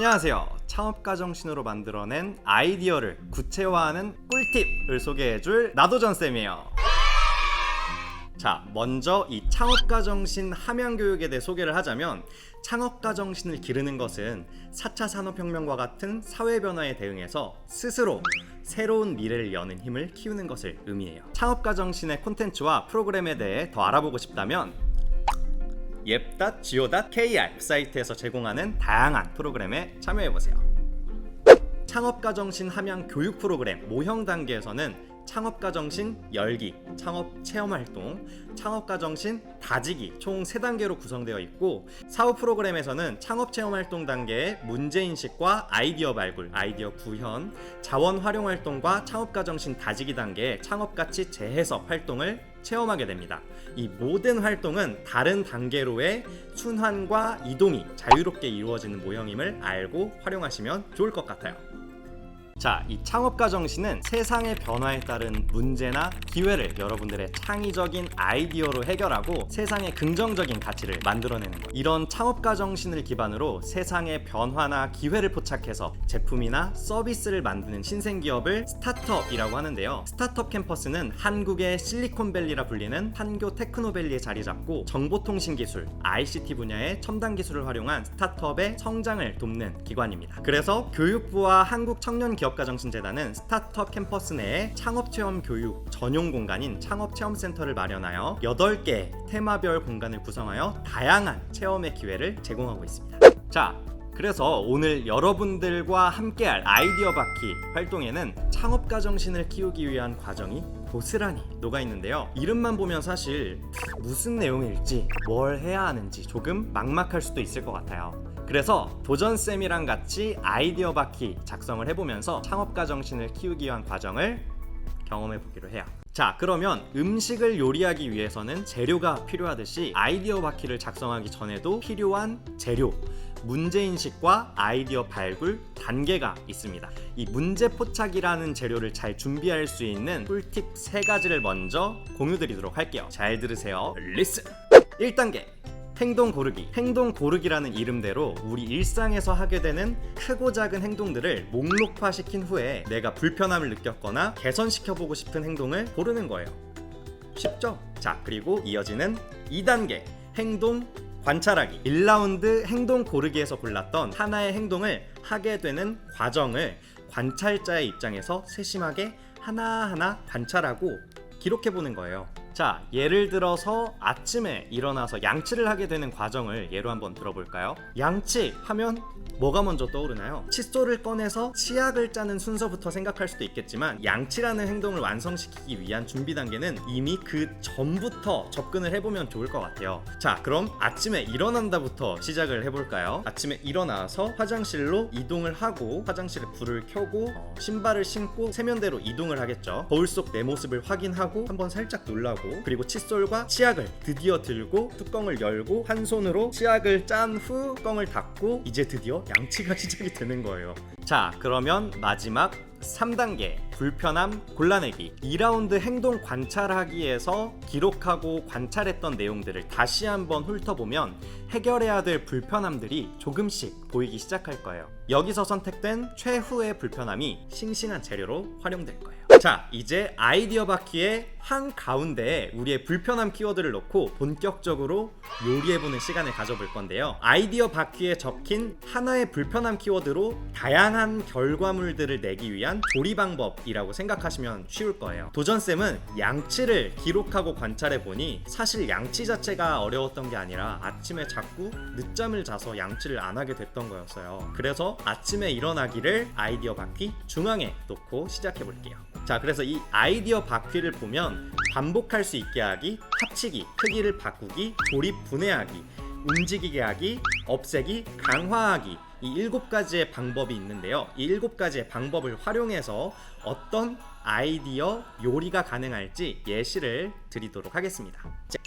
안녕하세요. 창업가정신으로 만들어낸 아이디어를 구체화하는 꿀팁을 소개해줄 나도전쌤이에요. 자, 먼저 이 창업가정신 함양교육에 대해 소개를 하자면, 창업가정신을 기르는 것은 4차 산업혁명과 같은 사회변화에 대응해서 스스로 새로운 미래를 여는 힘을 키우는 것을 의미해요. 창업가정신의 콘텐츠와 프로그램에 대해 더 알아보고 싶다면 yep.go.kr 사이트에서 제공하는 다양한 프로그램에 참여해보세요. 창업가정신 함양 교육 프로그램 모형 단계에서는 창업가정신 열기, 창업체험활동, 창업가정신 다지기 총 3단계로 구성되어 있고, 사후 프로그램에서는 창업체험활동 단계의 문제인식과 아이디어 발굴, 아이디어 구현, 자원활용활동과 창업가정신 다지기 단계의 창업가치 재해석 활동을 체험하게 됩니다. 이 모든 활동은 다른 단계로의 순환과 이동이 자유롭게 이루어지는 모형임을 알고 활용하시면 좋을 것 같아요. 자, 이 창업가정신은 세상의 변화에 따른 문제나 기회를 여러분들의 창의적인 아이디어로 해결하고 세상에 긍정적인 가치를 만들어내는 것. 이런 창업가정신을 기반으로 세상의 변화나 기회를 포착해서 제품이나 서비스를 만드는 신생기업을 스타트업이라고 하는데요. 스타트업 캠퍼스는 한국의 실리콘밸리라 불리는 판교 테크노밸리에 자리 잡고 정보통신기술, ICT 분야의 첨단 기술을 활용한 스타트업의 성장을 돕는 기관입니다. 그래서 교육부와 한국청년기업가정신재단은 스타트업 캠퍼스 내에 창업체험 교육 전용 공간인 창업체험센터를 마련하여 8개 테마별 공간을 구성하여 다양한 체험의 기회를 제공하고 있습니다. 자, 그래서 오늘 여러분들과 함께할 아이디어 바퀴 활동에는 창업가정신을 키우기 위한 과정이 고스란히 녹아있는데요. 이름만 보면 사실 무슨 내용일지 뭘 해야 하는지 조금 막막할 수도 있을 것 같아요. 그래서 도전쌤이랑 같이 아이디어 바퀴 작성을 해보면서 창업가정신을 키우기 위한 과정을 경험해보기로 해요. 자, 그러면 음식을 요리하기 위해서는 재료가 필요하듯이 아이디어 바퀴를 작성하기 전에도 필요한 재료, 문제인식과 아이디어 발굴 단계가 있습니다. 이 문제 포착이라는 재료를 잘 준비할 수 있는 꿀팁 3가지를 먼저 공유드리도록 할게요. 잘 들으세요. 리슨! 1단계 행동 고르기. 행동 고르기라는 이름대로 우리 일상에서 하게 되는 크고 작은 행동들을 목록화시킨 후에 내가 불편함을 느꼈거나 개선시켜보고 싶은 행동을 고르는 거예요. 쉽죠? 자, 그리고 이어지는 2단계 행동 관찰하기. 1라운드 행동 고르기에서 골랐던 하나의 행동을 하게 되는 과정을 관찰자의 입장에서 세심하게 하나하나 관찰하고 기록해보는 거예요. 자, 예를 들어서 아침에 일어나서 양치를 하게 되는 과정을 예로 한번 들어볼까요? 양치 하면 뭐가 먼저 떠오르나요? 칫솔을 꺼내서 치약을 짜는 순서부터 생각할 수도 있겠지만, 양치라는 행동을 완성시키기 위한 준비 단계는 이미 그 전부터 접근을 해보면 좋을 것 같아요. 자, 그럼 아침에 일어난다부터 시작을 해볼까요? 아침에 일어나서 화장실로 이동을 하고 화장실에 불을 켜고 신발을 신고 세면대로 이동을 하겠죠. 거울 속 내 모습을 확인하고 한번 살짝 놀라고, 그리고 칫솔과 치약을 드디어 들고 뚜껑을 열고 한 손으로 치약을 짠 후 뚜껑을 닫고 이제 드디어 양치가 시작이 되는 거예요. 자, 그러면 마지막 3단계 불편함 골라내기. 2라운드 행동 관찰하기에서 기록하고 관찰했던 내용들을 다시 한번 훑어보면 해결해야 될 불편함들이 조금씩 보이기 시작할 거예요. 여기서 선택된 최후의 불편함이 싱싱한 재료로 활용될 거예요. 자, 이제 아이디어 바퀴의 한가운데에 우리의 불편함 키워드를 넣고 본격적으로 요리해보는 시간을 가져볼 건데요. 아이디어 바퀴에 적힌 하나의 불편함 키워드로 다양한 결과물들을 내기 위한 조리 방법이라고 생각하시면 쉬울 거예요. 도전쌤은 양치를 기록하고 관찰해보니 사실 양치 자체가 어려웠던 게 아니라 아침에 자꾸 늦잠을 자서 양치를 안 하게 됐던 거였어요. 그래서 아침에 일어나기를 아이디어 바퀴 중앙에 놓고 시작해볼게요. 자, 그래서 이 아이디어 바퀴를 보면 반복할 수 있게 하기, 합치기, 크기를 바꾸기, 조립 분해하기, 움직이게 하기, 없애기, 강화하기, 이 7가지의 방법이 있는데요. 이 7가지의 방법을 활용해서 어떤 아이디어 요리가 가능할지 예시를 드리도록 하겠습니다.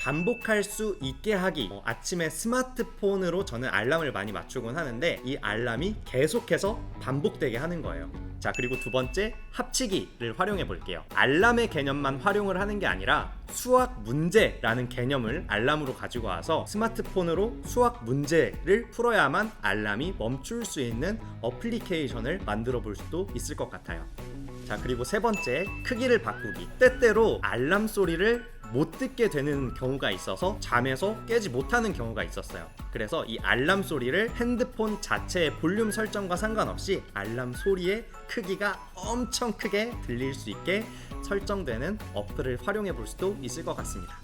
반복할 수 있게 하기. 아침에 스마트폰으로 저는 알람을 많이 맞추곤 하는데 이 알람이 계속해서 반복되게 하는 거예요. 자, 그리고 두 번째, 합치기를 활용해 볼게요. 알람의 개념만 활용을 하는 게 아니라 수학 문제라는 개념을 알람으로 가지고 와서 스마트폰으로 수학 문제를 풀어야만 알람이 멈춰 멈출 수 있는 어플리케이션을 만들어 볼 수도 있을 것 같아요. 자, 그리고 세 번째, 크기를 바꾸기. 때때로 알람 소리를 못 듣게 되는 경우가 있어서 잠에서 깨지 못하는 경우가 있었어요. 그래서 이 알람 소리를 핸드폰 자체의 볼륨 설정과 상관없이 알람 소리의 크기가 엄청 크게 들릴 수 있게 설정되는 어플을 활용해 볼 수도 있을 것 같습니다.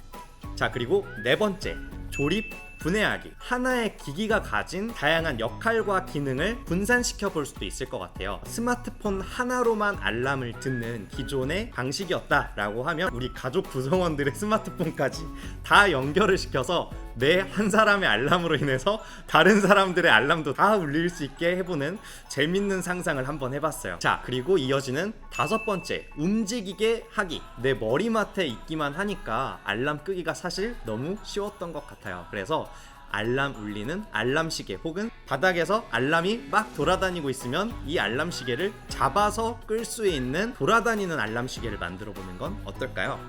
자, 그리고 네 번째, 조립 분해하기. 하나의 기기가 가진 다양한 역할과 기능을 분산시켜 볼 수도 있을 것 같아요. 스마트폰 하나로만 알람을 듣는 기존의 방식이었다라고 하면 우리 가족 구성원들의 스마트폰까지 다 연결을 시켜서 내 한 사람의 알람으로 인해서 다른 사람들의 알람도 다 울릴 수 있게 해보는 재밌는 상상을 한번 해봤어요. 자, 그리고 이어지는 다섯 번째, 움직이게 하기. 내 머리맡에 있기만 하니까 알람 끄기가 사실 너무 쉬웠던 것 같아요. 그래서 알람 울리는 알람 시계, 혹은 바닥에서 알람이 막 돌아다니고 있으면 이 알람 시계를 잡아서 끌 수 있는 돌아다니는 알람 시계를 만들어 보는 건 어떨까요?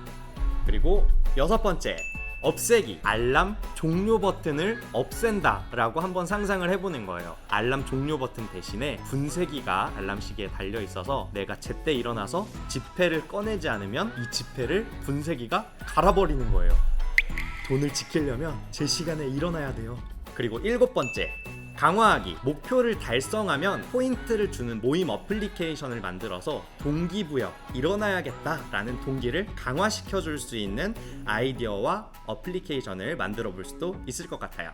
그리고 여섯 번째, 없애기. 알람 종료 버튼을 없앤다 라고 한번 상상을 해보는 거예요. 알람 종료 버튼 대신에 분쇄기가 알람 시계에 달려 있어서 내가 제때 일어나서 지폐를 꺼내지 않으면 이 지폐를 분쇄기가 갈아버리는 거예요. 돈을 지키려면 제 시간에 일어나야 돼요. 그리고 일곱 번째, 강화하기. 목표를 달성하면 포인트를 주는 모임 어플리케이션을 만들어서 동기부여, 일어나야겠다라는 동기를 강화시켜 줄 수 있는 아이디어와 어플리케이션을 만들어 볼 수도 있을 것 같아요.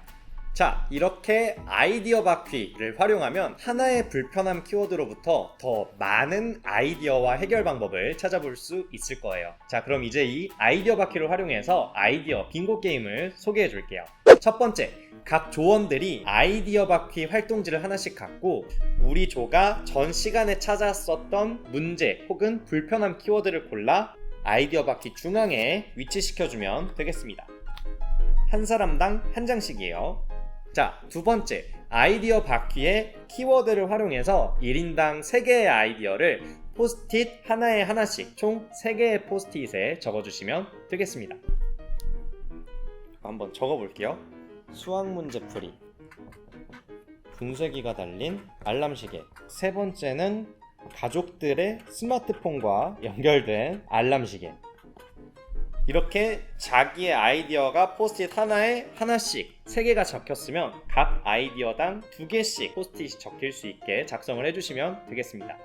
자, 이렇게 아이디어 바퀴를 활용하면 하나의 불편함 키워드로부터 더 많은 아이디어와 해결 방법을 찾아볼 수 있을 거예요. 자, 그럼 이제 이 아이디어 바퀴를 활용해서 아이디어 빙고 게임을 소개해 줄게요. 첫 번째, 각 조원들이 아이디어 바퀴 활동지를 하나씩 갖고 우리 조가 전 시간에 찾았었던 문제 혹은 불편함 키워드를 골라 아이디어 바퀴 중앙에 위치시켜주면 되겠습니다. 한 사람당 한 장씩이에요. 자, 두 번째, 아이디어 바퀴의 키워드를 활용해서 1인당 3개의 아이디어를 포스트잇 하나에 하나씩 총 3개의 포스트잇에 적어주시면 되겠습니다. 한번 적어볼게요. 수학 문제 풀이, 분쇄기가 달린 알람 시계. 세 번째는 가족들의 스마트폰과 연결된 알람 시계. 이렇게 자기의 아이디어가 포스트잇 하나에 하나씩 3개가 적혔으면 각 아이디어당 2개씩 포스트잇이 적힐 수 있게 작성을 해주시면 되겠습니다.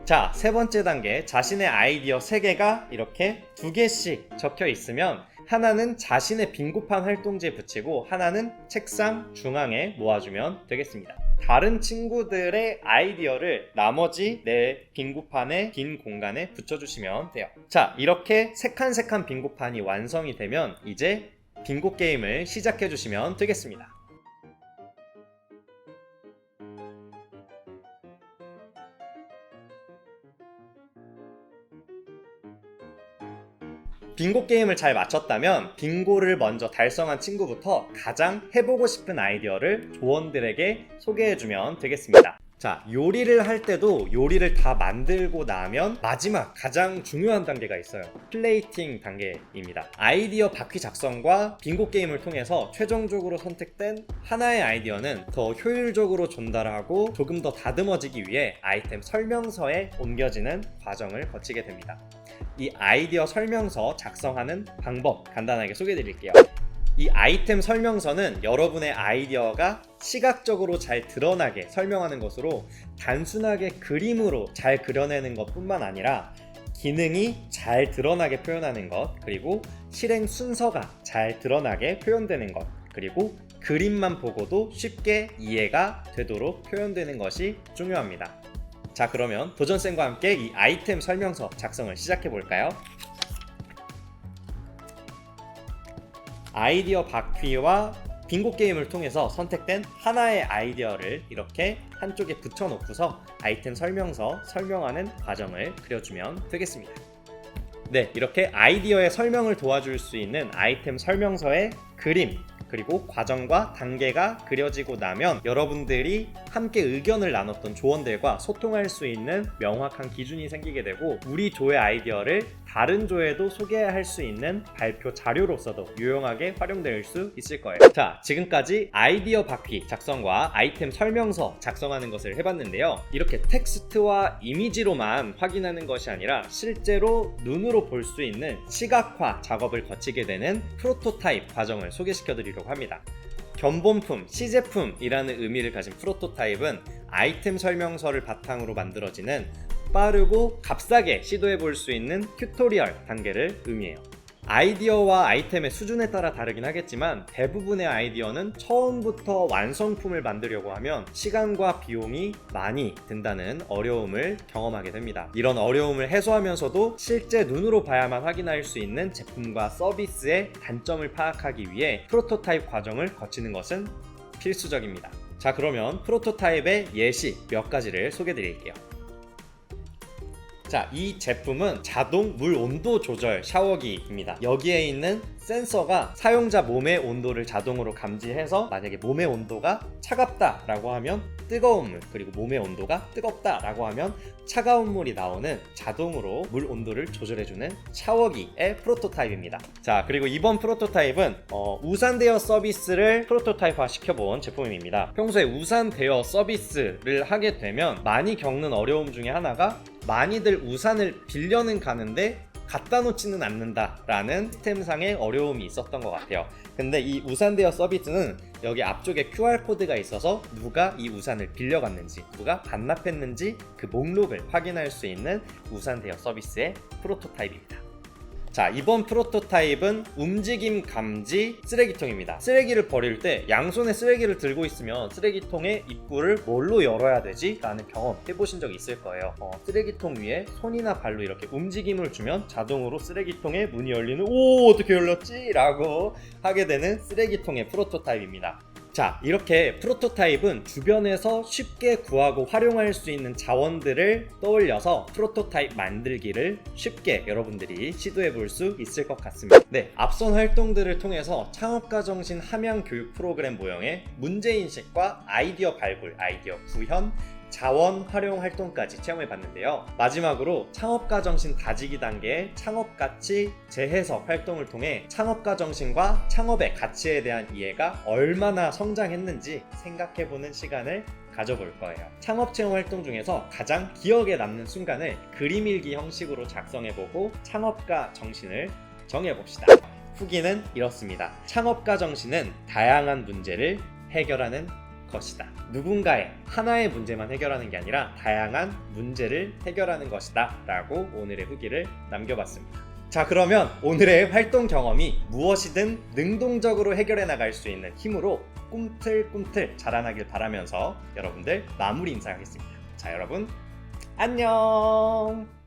자, 세 번째 단계, 자신의 아이디어 3개가 이렇게 2개씩 적혀 있으면 하나는 자신의 빙고판 활동지에 붙이고 하나는 책상 중앙에 모아주면 되겠습니다. 다른 친구들의 아이디어를 나머지 내 빙고판의 빈 공간에 붙여주시면 돼요. 자, 이렇게 세 칸 빙고판이 완성이 되면 이제 빙고 게임을 시작해주시면 되겠습니다. 빙고 게임을 잘 맞췄다면 빙고를 먼저 달성한 친구부터 가장 해보고 싶은 아이디어를 조원들에게 소개해주면 되겠습니다. 자, 요리를 할 때도 요리를 다 만들고 나면 마지막 가장 중요한 단계가 있어요. 플레이팅 단계입니다. 아이디어 바퀴 작성과 빙고 게임을 통해서 최종적으로 선택된 하나의 아이디어는 더 효율적으로 전달하고 조금 더 다듬어지기 위해 아이템 설명서에 옮겨지는 과정을 거치게 됩니다. 이 아이디어 설명서 작성하는 방법 간단하게 소개해 드릴게요. 이 아이템 설명서는 여러분의 아이디어가 시각적으로 잘 드러나게 설명하는 것으로 단순하게 그림으로 잘 그려내는 것뿐만 아니라 기능이 잘 드러나게 표현하는 것, 그리고 실행 순서가 잘 드러나게 표현되는 것, 그리고 그림만 보고도 쉽게 이해가 되도록 표현되는 것이 중요합니다. 자, 그러면 도전쌤과 함께 이 아이템 설명서 작성을 시작해 볼까요? 아이디어 바퀴와 빙고 게임을 통해서 선택된 하나의 아이디어를 이렇게 한쪽에 붙여놓고서 아이템 설명서 설명하는 과정을 그려주면 되겠습니다. 네, 이렇게 아이디어의 설명을 도와줄 수 있는 아이템 설명서의 그림, 그리고 과정과 단계가 그려지고 나면 여러분들이 함께 의견을 나눴던 조원들과 소통할 수 있는 명확한 기준이 생기게 되고 우리 조의 아이디어를 다른 조에도 소개할 수 있는 발표 자료로서도 유용하게 활용될 수 있을 거예요. 자, 지금까지 아이디어 바퀴 작성과 아이템 설명서 작성하는 것을 해봤는데요. 이렇게 텍스트와 이미지로만 확인하는 것이 아니라 실제로 눈으로 볼 수 있는 시각화 작업을 거치게 되는 프로토타입 과정을 소개시켜 드리려고 합니다. 견본품, 시제품이라는 의미를 가진 프로토타입은 아이템 설명서를 바탕으로 만들어지는 빠르고 값싸게 시도해 볼 수 있는 튜토리얼 단계를 의미해요. 아이디어와 아이템의 수준에 따라 다르긴 하겠지만 대부분의 아이디어는 처음부터 완성품을 만들려고 하면 시간과 비용이 많이 든다는 어려움을 경험하게 됩니다. 이런 어려움을 해소하면서도 실제 눈으로 봐야만 확인할 수 있는 제품과 서비스의 단점을 파악하기 위해 프로토타입 과정을 거치는 것은 필수적입니다. 자, 그러면 프로토타입의 예시 몇 가지를 소개해 드릴게요. 자, 이 제품은 자동 물 온도 조절 샤워기입니다. 여기에 있는 센서가 사용자 몸의 온도를 자동으로 감지해서 만약에 몸의 온도가 차갑다라고 하면 뜨거운 물, 그리고 몸의 온도가 뜨겁다라고 하면 차가운 물이 나오는 자동으로 물 온도를 조절해주는 샤워기의 프로토타입입니다. 자, 그리고 이번 프로토타입은 우산 대여 서비스를 프로토타입화 시켜본 제품입니다. 평소에 우산 대여 서비스를 하게 되면 많이 겪는 어려움 중에 하나가 많이들 우산을 빌려는 가는데 갖다 놓지는 않는다라는 시스템상의 어려움이 있었던 것 같아요. 근데 이 우산 대여 서비스는 여기 앞쪽에 QR코드가 있어서 누가 이 우산을 빌려갔는지, 누가 반납했는지 그 목록을 확인할 수 있는 우산 대여 서비스의 프로토타입입니다. 자, 이번 프로토타입은 움직임 감지 쓰레기통입니다. 쓰레기를 버릴 때 양손에 쓰레기를 들고 있으면 쓰레기통의 입구를 뭘로 열어야 되지? 라는 경험 해보신 적 있을 거예요. 쓰레기통 위에 손이나 발로 이렇게 움직임을 주면 자동으로 쓰레기통의 문이 열리는 오, 어떻게 열렸지? 라고 하게 되는 쓰레기통의 프로토타입입니다. 자, 이렇게 프로토타입은 주변에서 쉽게 구하고 활용할 수 있는 자원들을 떠올려서 프로토타입 만들기를 쉽게 여러분들이 시도해 볼 수 있을 것 같습니다. 네, 앞선 활동들을 통해서 창업가 정신 함양 교육 프로그램 모형의 문제인식과 아이디어 발굴, 아이디어 구현, 자원 활용 활동까지 체험해 봤는데요. 마지막으로 창업가 정신 다지기 단계의 창업가치 재해석 활동을 통해 창업가 정신과 창업의 가치에 대한 이해가 얼마나 성장했는지 생각해보는 시간을 가져볼 거예요. 창업 체험 활동 중에서 가장 기억에 남는 순간을 그림 일기 형식으로 작성해보고 창업가 정신을 정해봅시다. 후기는 이렇습니다. 창업가 정신은 다양한 문제를 해결하는 것이다. 누군가의 하나의 문제만 해결하는 게 아니라 다양한 문제를 해결하는 것이다 라고 오늘의 후기를 남겨봤습니다. 자, 그러면 오늘의 활동 경험이 무엇이든 능동적으로 해결해 나갈 수 있는 힘으로 꿈틀꿈틀 자라나길 바라면서 여러분들 마무리 인사하겠습니다. 자, 여러분 안녕.